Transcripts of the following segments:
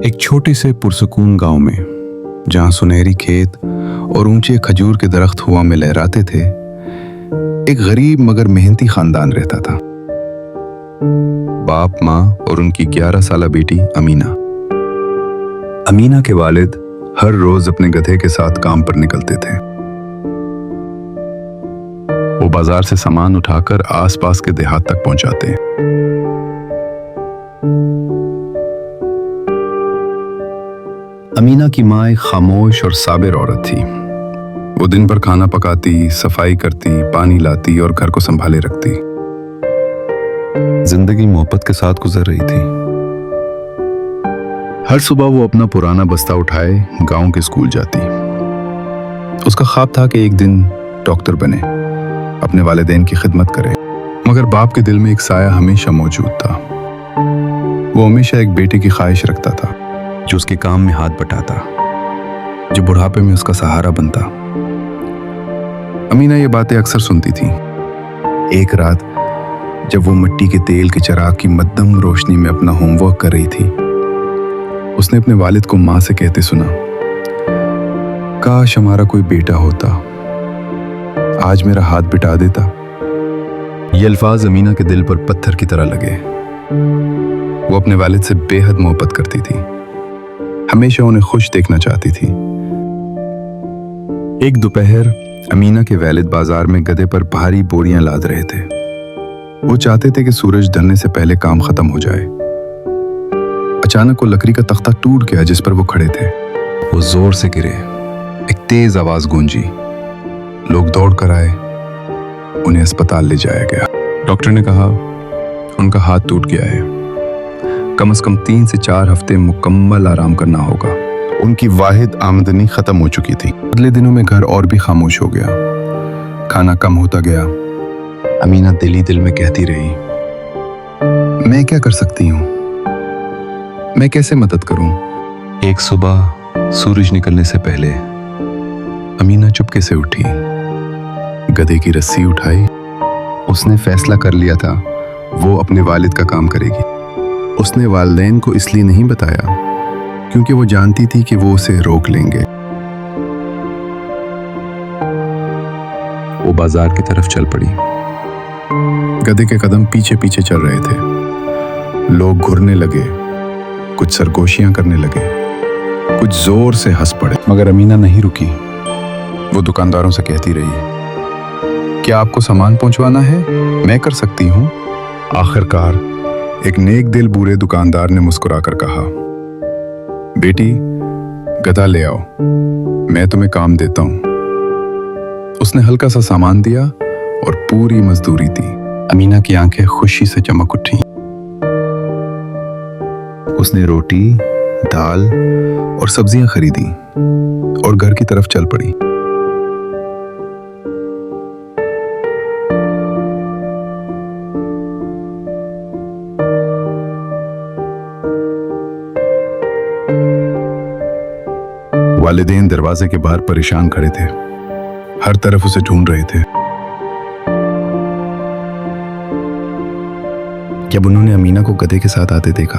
एक छोटे से पुरसकून गांव में, जहां सुनहरी खेत और ऊंचे खजूर के दरख्त हवा में लहराते थे, एक गरीब मगर मेहनती खानदान रहता था। बाप, माँ और उनकी 11 साला बेटी अमीना। अमीना के वालिद हर रोज अपने गधे के साथ काम पर निकलते थे। वो बाजार से सामान उठाकर आसपास के देहात तक पहुंचाते। अमीना की माँ एक खामोश और साबिर औरत थी। वो दिन भर खाना पकाती, सफाई करती, पानी लाती और घर को संभाले रखती। जिंदगी मोहब्बत के साथ गुजर रही थी। हर सुबह वो अपना पुराना बस्ता उठाए गांव के स्कूल जाती। उसका ख्वाब था कि एक दिन डॉक्टर बने, अपने वालिदैन की खिदमत करे। मगर बाप के दिल में एक साया हमेशा मौजूद था। वो हमेशा एक बेटे की ख्वाहिश रखता था, जो उसके काम में हाथ बटाता, जो बुढ़ापे में उसका सहारा बनता। अमीना ये बातें अक्सर सुनती थी। एक रात जब वो मिट्टी के तेल के चिराग की मध्यम रोशनी में अपना होमवर्क कर रही थी, उसने अपने वालिद को माँ से कहते सुना, काश हमारा कोई बेटा होता, आज मेरा हाथ बिटा देता। ये अल्फाज अमीना के दिल पर पत्थर की तरह लगे। वो अपने वालिद से बेहद मोहब्बत करती थी, हमेशा उन्हें खुश देखना चाहती थी। एक दोपहर अमीना के वालिद बाजार में गधे पर भारी बोरियां लाद रहे थे। वो चाहते थे कि सूरज ढलने से पहले काम खत्म हो जाए। अचानक वो लकड़ी का तख्ता टूट गया जिस पर वो खड़े थे। वो जोर से गिरे। एक तेज आवाज गूंजी। लोग दौड़ कर आए। उन्हें अस्पताल ले जाया गया। डॉक्टर ने कहा, उनका हाथ टूट गया है, कम से कम 3 से 4 हफ्ते मुकम्मल आराम करना होगा। उनकी वाहिद आमदनी खत्म हो चुकी थी। अगले दिनों में घर और भी खामोश हो गया। खाना कम होता गया। अमीना दिल ही दिल में कहती रही, मैं क्या कर सकती हूँ, मैं कैसे मदद करूं। एक सुबह सूरज निकलने से पहले अमीना चुपके से उठी, गधे की रस्सी उठाई। उसने फैसला कर लिया था वो अपने वालिद का काम करेगी। उसने वालिदैन को इसलिए नहीं बताया क्योंकि वो जानती थी कि वो उसे रोक लेंगे। वो बाजार की तरफ चल पड़ी। गधे के कदम पीछे पीछे चल रहे थे। लोग घुरने लगे, कुछ सरगोशियां करने लगे, कुछ जोर से हंस पड़े। मगर अमीना नहीं रुकी। वो दुकानदारों से कहती रही, क्या आपको सामान पहुंचवाना है? मैं कर सकती हूँ। आखिरकार एक नेक दिल बूढ़े दुकानदार ने मुस्कुराकर कहा, बेटी गधा ले आओ, मैं तुम्हें काम देता हूं। उसने हल्का सा सामान दिया और पूरी मजदूरी दी। अमीना की आंखें खुशी से चमक उठी। उसने रोटी, दाल और सब्जियां खरीदी और घर की तरफ चल पड़ी। वालिदैन दरवाजे के बाहर परेशान खड़े थे, हर तरफ उसे ढूंढ रहे थे। जब उन्होंने अमीना को गधे के साथ आते देखा,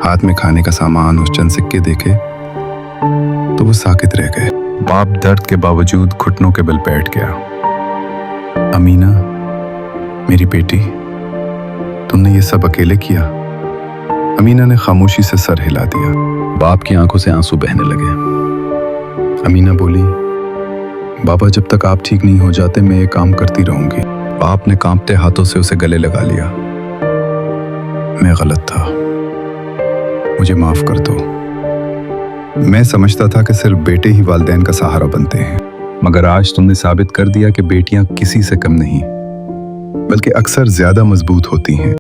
हाथ में खाने का सामान और चंद सिक्के देखे, तो वो साकित रह गए। बाप दर्द के बावजूद घुटनों के बल बैठ गया। अमीना, मेरी बेटी, तुमने ये सब अकेले किया? अमीना ने खामोशी से सर हिला दिया। बाप की आंखों से आंसू बहने लगे। अमीना बोली, बाबा जब तक आप ठीक नहीं हो जाते मैं ये काम करती रहूंगी। बाप ने कांपते हाथों से उसे गले लगा लिया। मैं गलत था, मुझे माफ कर दो। मैं समझता था कि सिर्फ बेटे ही वालिदैन का सहारा बनते हैं, मगर आज तुमने साबित कर दिया कि बेटियां किसी से कम नहीं, बल्कि अक्सर ज्यादा मजबूत होती हैं।